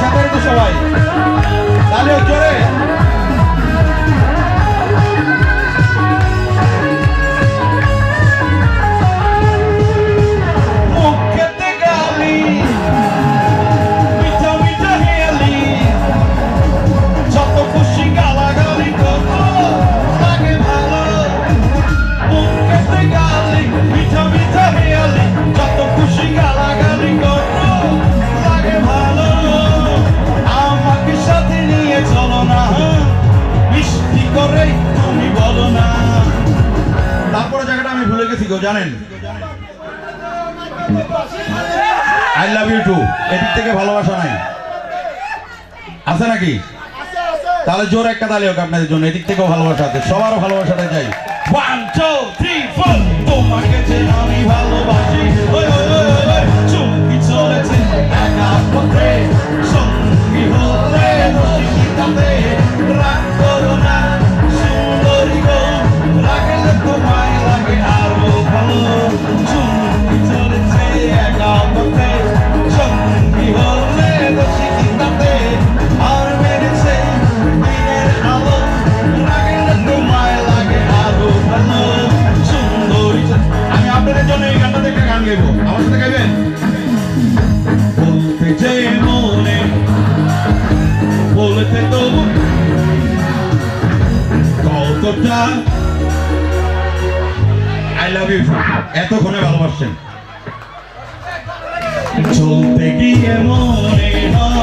একসাথে তো সবাই তাহলে জোরে জানেন আই লাভ ইউ টু এদিক থেকে ভালোবাসা নাই আছে নাকি তাহলে জোর একটা তালি হোক আপনাদের জন্য এদিক থেকেও ভালোবাসা আছে সবার ভালোবাসাটা চাই 1 2 3 4 তোমাকে যে আমি ভালোবাসি চুমকি চলেছে একা পথে সঙ্গী হতে রসিকতাতে রাগ করো না সুন্দরী গো লাগলে তোমায় লাগে আরো ভালো চুমকি চলেছে একা পথে সঙ্গী হতে রসিকতাতে আর মেরেছে দিনের আলো লাগলে তোমায় লাগে আরো ভালো সুন্দরী আমি আপনাদের জন্য এই গানটা দেখে গান গাইবো আমার সাথে গাইবেন বলতে যে মনে বলতে তো কতটা আই লাভ ইউ এতক্ষণে ভালোবাসছেন চলতে গিয়ে মনে হয়